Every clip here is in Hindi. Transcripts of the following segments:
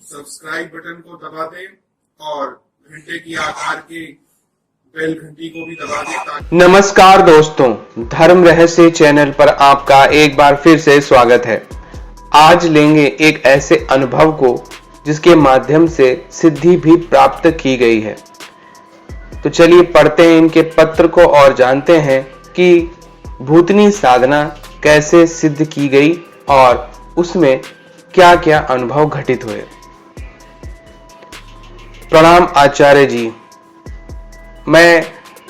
सब्सक्राइब बटन को दबा दें और घंटे की आकार के बेल घंटी को भी दबा दें। नमस्कार दोस्तों, धर्म रहस्य चैनल पर आपका एक बार फिर से स्वागत है। आज लेंगे एक ऐसे अनुभव को जिसके माध्यम से सिद्धि भी प्राप्त की गई है। तो चलिए पढ़ते हैं इनके पत्र को और जानते हैं कि भूतनी साधना कैसे सिद्ध की गई और उसमें क्या क्या अनुभव घटित हुए। प्रणाम आचार्य जी, मैं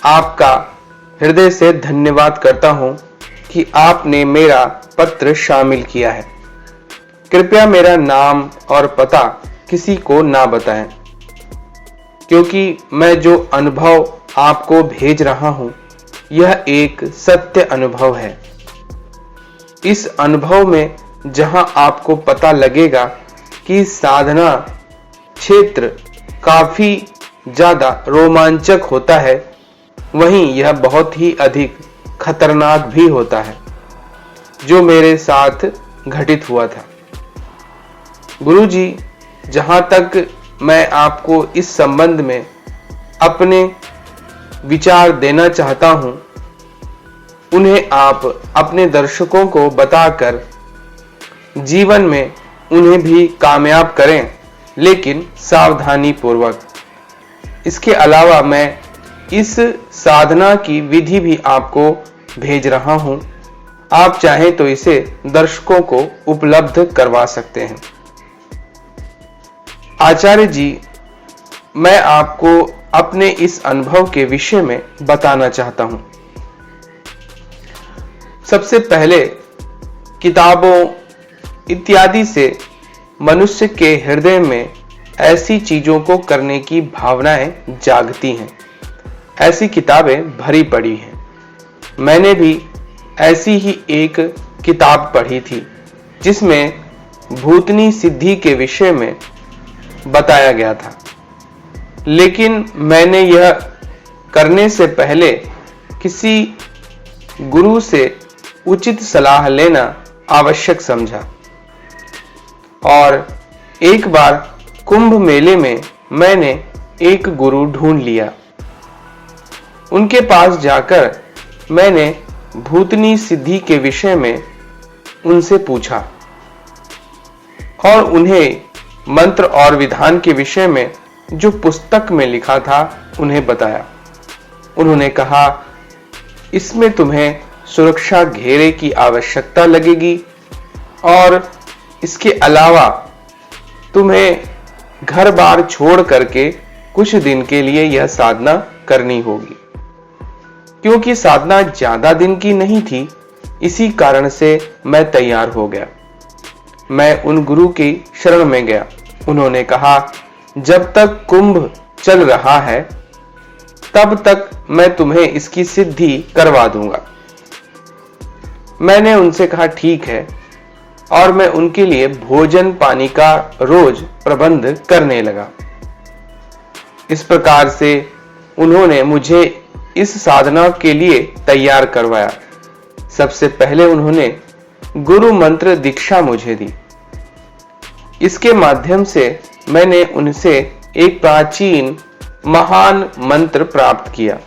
आपका हृदय से धन्यवाद करता हूं कि आपने मेरा पत्र शामिल किया है। कृपया मेरा नाम और पता किसी को ना बताएं, क्योंकि मैं जो अनुभव आपको भेज रहा हूं यह एक सत्य अनुभव है। इस अनुभव में जहां आपको पता लगेगा कि साधना क्षेत्र काफी ज्यादा रोमांचक होता है, वहीं यह बहुत ही अधिक खतरनाक भी होता है, जो मेरे साथ घटित हुआ था। गुरुजी, जहां तक मैं आपको इस संबंध में अपने विचार देना चाहता हूं, उन्हें आप अपने दर्शकों को बताकर जीवन में उन्हें भी कामयाब करें, लेकिन सावधानी पूर्वक। इसके अलावा मैं इस साधना की विधि भी आपको भेज रहा हूं। आप चाहें तो इसे दर्शकों को उपलब्ध करवा सकते हैं। आचार्य जी, मैं आपको अपने इस अनुभव के विषय में बताना चाहता हूं। सबसे पहले किताबों इत्यादि से मनुष्य के हृदय में ऐसी चीजों को करने की भावनाएं जागती हैं। ऐसी किताबें भरी पड़ी हैं। मैंने भी ऐसी ही एक किताब पढ़ी थी जिसमें भूतनी सिद्धि के विषय में बताया गया था, लेकिन मैंने यह करने से पहले किसी गुरु से उचित सलाह लेना आवश्यक समझा। और एक बार कुंभ मेले में मैंने एक गुरु ढूंढ लिया। उनके पास जाकर मैंने भूतनी सिद्धि के विषय में उनसे पूछा और उन्हें मंत्र और विधान के विषय में जो पुस्तक में लिखा था उन्हें बताया। उन्होंने कहा, इसमें तुम्हें सुरक्षा घेरे की आवश्यकता लगेगी और इसके अलावा तुम्हें घर बार छोड़ करके कुछ दिन के लिए यह साधना करनी होगी। क्योंकि साधना ज्यादा दिन की नहीं थी, इसी कारण से मैं तैयार हो गया। मैं उन गुरु की शरण में गया। उन्होंने कहा, जब तक कुंभ चल रहा है तब तक मैं तुम्हें इसकी सिद्धि करवा दूंगा। मैंने उनसे कहा ठीक है, और मैं उनके लिए भोजन पानी का रोज प्रबंध करने लगा। इस प्रकार से उन्होंने मुझे इस साधना के लिए तैयार करवाया। सबसे पहले उन्होंने गुरु मंत्र दीक्षा मुझे दी। इसके माध्यम से मैंने उनसे एक प्राचीन महान मंत्र प्राप्त किया।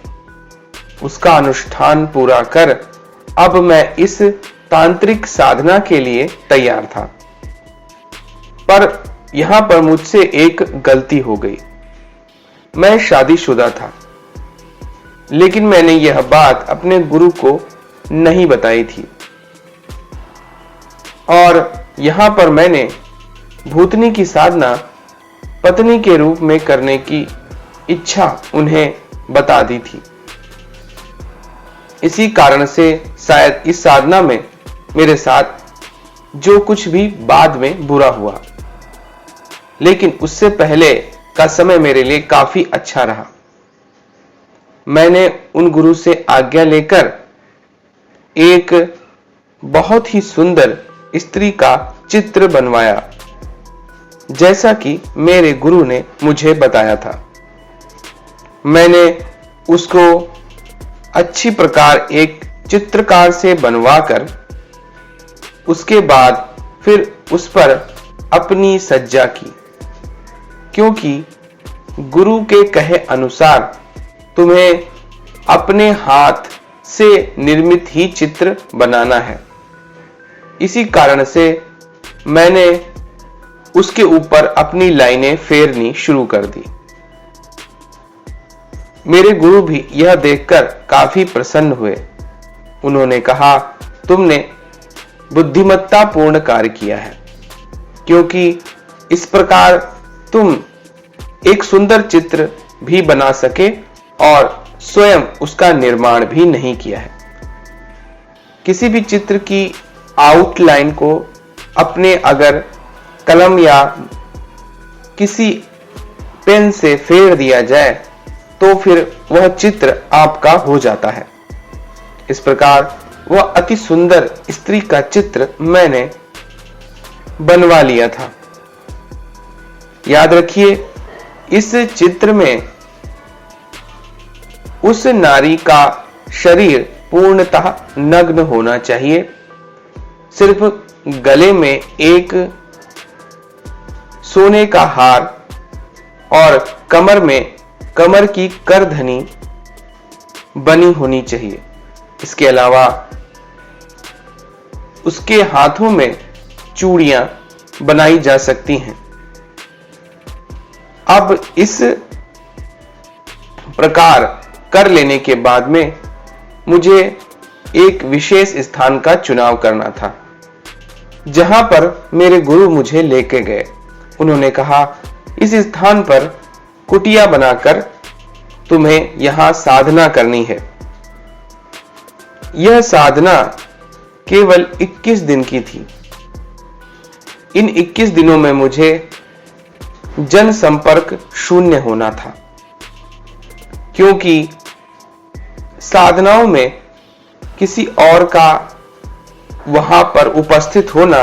उसका अनुष्ठान पूरा कर अब मैं इस तांत्रिक साधना के लिए तैयार था। पर यहां पर मुझसे एक गलती हो गई। मैं शादीशुदा था, लेकिन मैंने यह बात अपने गुरु को नहीं बताई थी। और यहां पर मैंने भूतनी की साधना पत्नी के रूप में करने की इच्छा उन्हें बता दी थी। इसी कारण से शायद इस साधना में मेरे साथ जो कुछ भी बाद में बुरा हुआ, लेकिन उससे पहले का समय मेरे लिए काफी अच्छा रहा। मैंने उन गुरु से आज्ञा लेकर एक बहुत ही सुंदर स्त्री का चित्र बनवाया, जैसा कि मेरे गुरु ने मुझे बताया था। मैंने उसको अच्छी प्रकार एक चित्रकार से बनवाकर उसके बाद फिर उस पर अपनी सज्जा की। क्योंकि गुरु के कहे अनुसार तुम्हें अपने हाथ से निर्मित ही चित्र बनाना है। इसी कारण से मैंने उसके ऊपर अपनी लाइनें फेरनी शुरू कर दी। मेरे गुरु भी यह देखकर काफी प्रसन्न हुए। उन्होंने कहा, तुमने बुद्धिमत्तापूर्ण कार्य किया है, क्योंकि इस प्रकार तुम एक सुंदर चित्र भी बना सके और स्वयं उसका निर्माण भी नहीं किया है। किसी भी चित्र की आउटलाइन को अपने अगर कलम या किसी पेन से फेर दिया जाए तो फिर वह चित्र आपका हो जाता है। इस प्रकार वह अति सुंदर स्त्री का चित्र मैंने बनवा लिया था। याद रखिए, इस चित्र में उस नारी का शरीर पूर्णतः नग्न होना चाहिए। सिर्फ गले में एक सोने का हार और कमर में कमर की करधनी बनी होनी चाहिए। इसके अलावा उसके हाथों में चूड़ियां बनाई जा सकती हैं। अब इस प्रकार कर लेने के बाद में मुझे एक विशेष स्थान का चुनाव करना था, जहां पर मेरे गुरु मुझे लेके गए। उन्होंने कहा, इस स्थान पर कुटिया बनाकर तुम्हें यहां साधना करनी है। यह साधना केवल 21 दिन की थी। इन 21 दिनों में मुझे जन संपर्क शून्य होना था, क्योंकि साधनाओं में किसी और का वहां पर उपस्थित होना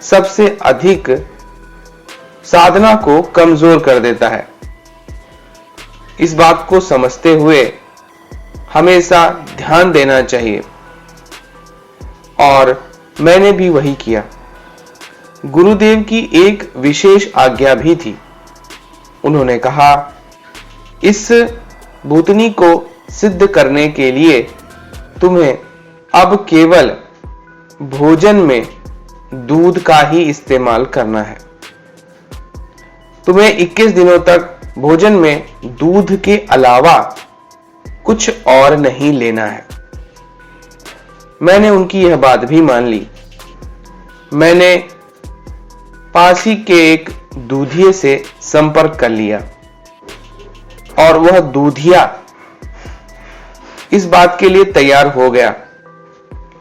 सबसे अधिक साधना को कमजोर कर देता है। इस बात को समझते हुए हमेशा ध्यान देना चाहिए, और मैंने भी वही किया। गुरुदेव की एक विशेष आज्ञा भी थी। उन्होंने कहा, इस भूतनी को सिद्ध करने के लिए तुम्हें अब केवल भोजन में दूध का ही इस्तेमाल करना है। तुम्हें 21 दिनों तक भोजन में दूध के अलावा कुछ और नहीं लेना है। मैंने उनकी यह बात भी मान ली। मैंने पास ही के एक दूधिये से संपर्क कर लिया, और वह दूधिया इस बात के लिए तैयार हो गया।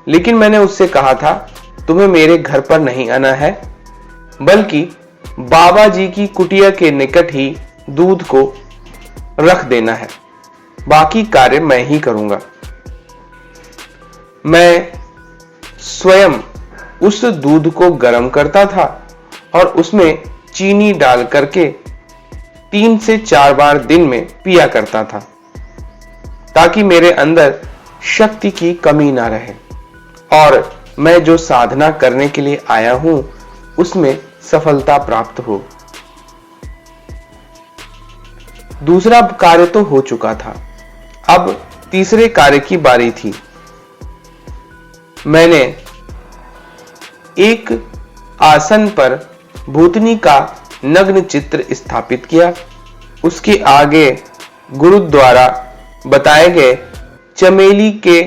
लेकिन मैंने उससे कहा था, तुम्हें मेरे घर पर नहीं आना है, बल्कि बाबा जी की कुटिया के निकट ही दूध को रख देना है। बाकी कार्य मैं ही करूंगा। मैं स्वयं उस दूध को गर्म करता था और उसमें चीनी डाल करके 3 से 4 बार दिन में पिया करता था, ताकि मेरे अंदर शक्ति की कमी ना रहे और मैं जो साधना करने के लिए आया हूं उसमें सफलता प्राप्त हो। दूसरा कार्य तो हो चुका था, अब तीसरे कार्य की बारी थी। मैंने एक आसन पर भूतनी का नग्न चित्र स्थापित किया। उसके आगे गुरु द्वारा बताए गए चमेली के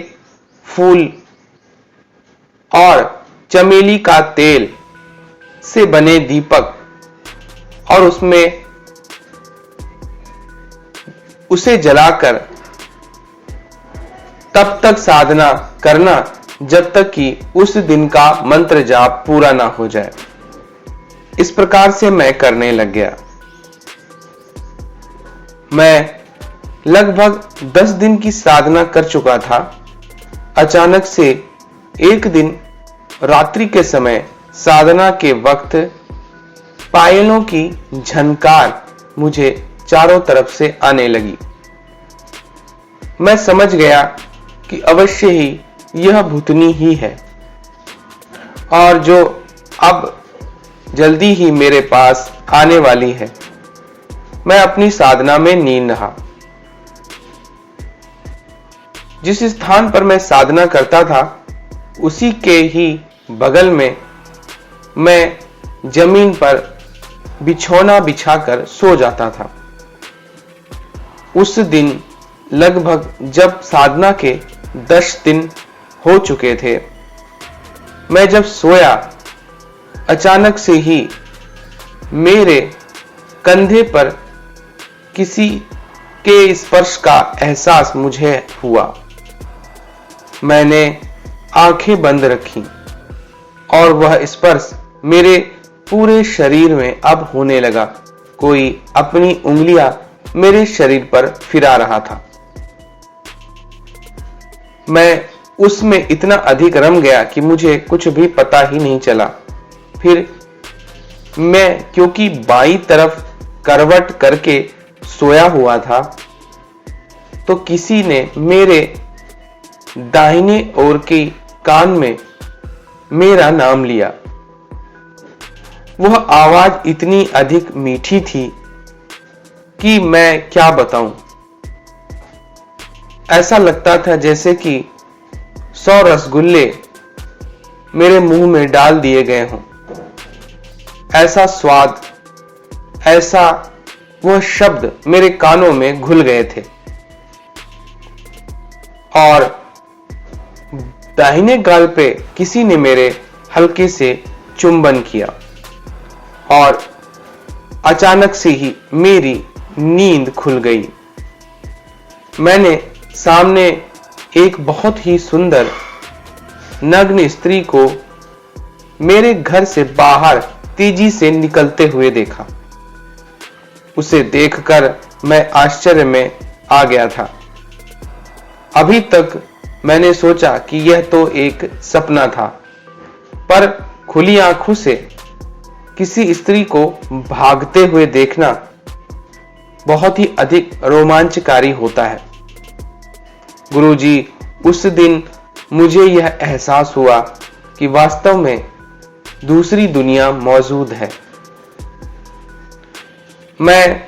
फूल और चमेली का तेल से बने दीपक, और उसमें उसे जलाकर तब तक साधना करना जब तक कि उस दिन का मंत्र जाप पूरा ना हो जाए। इस प्रकार से मैं करने लग गया। मैं लगभग 10 दिन की साधना कर चुका था। अचानक से एक दिन रात्रि के समय साधना के वक्त पायलों की झनकार मुझे चारों तरफ से आने लगी। मैं समझ गया कि अवश्य ही यह भूतनी ही है, और जो अब जल्दी ही मेरे पास आने वाली है। मैं अपनी साधना में लीन रहा। जिस स्थान पर मैं साधना करता था उसी के ही बगल में मैं जमीन पर बिछौना बिछाकर सो जाता था। उस दिन लगभग जब साधना के 10 दिन हो चुके थे, मैं जब सोया अचानक से ही मेरे कंधे पर किसी के स्पर्श का एहसास मुझे हुआ। मैंने आंखें बंद रखी और वह स्पर्श मेरे पूरे शरीर में अब होने लगा। कोई अपनी उंगलियां मेरे शरीर पर फिरा रहा था। मैं उसमें इतना अधिक रम गया कि मुझे कुछ भी पता ही नहीं चला। फिर मैं क्योंकि बाईं तरफ करवट करके सोया हुआ था, तो किसी ने मेरे दाहिने ओर के कान में मेरा नाम लिया। वह आवाज इतनी अधिक मीठी थी कि मैं क्या बताऊं। ऐसा लगता था जैसे कि 100 रसगुल्ले मेरे मुंह में डाल दिए गए हों। ऐसा स्वाद, ऐसा वह शब्द मेरे कानों में घुल गए थे। और दाहिने गाल पे किसी ने मेरे हल्के से चुंबन किया और अचानक से ही मेरी नींद खुल गई। मैंने सामने एक बहुत ही सुंदर नग्न स्त्री को मेरे घर से बाहर तेजी से निकलते हुए देखा। उसे देखकर मैं आश्चर्य में आ गया था। अभी तक मैंने सोचा कि यह तो एक सपना था, पर खुली आंखों से किसी स्त्री को भागते हुए देखना बहुत ही अधिक रोमांचकारी होता है। गुरुजी, उस दिन मुझे यह एहसास हुआ कि वास्तव में दूसरी दुनिया मौजूद है। मैं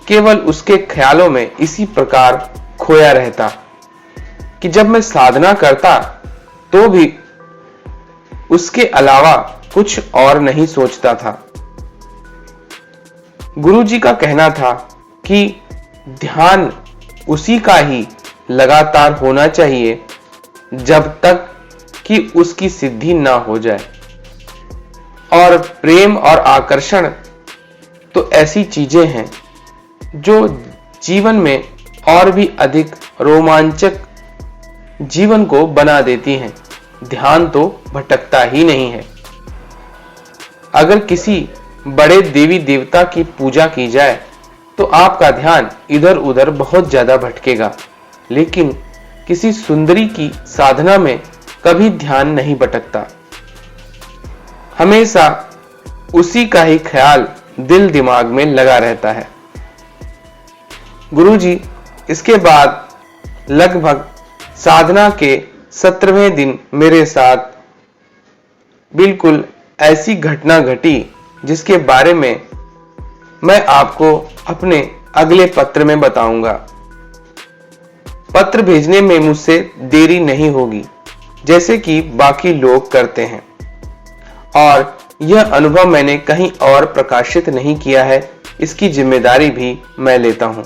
केवल उसके ख्यालों में इसी प्रकार खोया रहता कि जब मैं साधना करता तो भी उसके अलावा कुछ और नहीं सोचता था। गुरुजी का कहना था कि ध्यान उसी का ही लगातार होना चाहिए जब तक कि उसकी सिद्धि ना हो जाए। और प्रेम और आकर्षण तो ऐसी चीजें हैं जो जीवन में और भी अधिक रोमांचक जीवन को बना देती हैं। ध्यान तो भटकता ही नहीं है। अगर किसी बड़े देवी देवता की पूजा की जाए तो आपका ध्यान इधर उधर बहुत ज्यादा भटकेगा, लेकिन किसी सुंदरी की साधना में कभी ध्यान नहीं भटकता। हमेशा उसी का ही ख्याल दिल दिमाग में लगा रहता है। गुरुजी इसके बाद लगभग साधना के 17वें दिन मेरे साथ बिल्कुल ऐसी घटना घटी जिसके बारे में मैं आपको अपने अगले पत्र में बताऊंगा। पत्र भेजने में मुझसे देरी नहीं होगी जैसे कि बाकी लोग करते हैं, और यह अनुभव मैंने कहीं और प्रकाशित नहीं किया है, इसकी जिम्मेदारी भी मैं लेता हूं।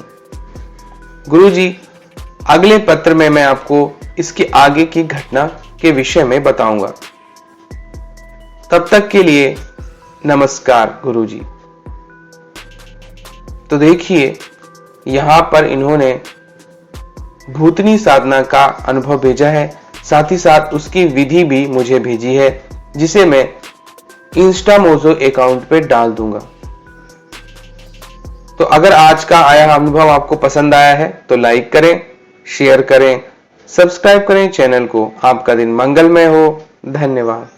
गुरुजी, अगले पत्र में मैं आपको इसके आगे की घटना के विषय में बताऊंगा। तब तक के लिए नमस्कार गुरुजी। तो देखिए, यहां पर इन्होंने भूतनी साधना का अनुभव भेजा है, साथ ही साथ उसकी विधि भी मुझे भेजी है, जिसे मैं इंस्टामोजो अकाउंट पे डाल दूंगा। तो अगर आज का आया अनुभव आपको पसंद आया है तो लाइक करें, शेयर करें, सब्सक्राइब करें चैनल को। आपका दिन मंगलमय हो। धन्यवाद।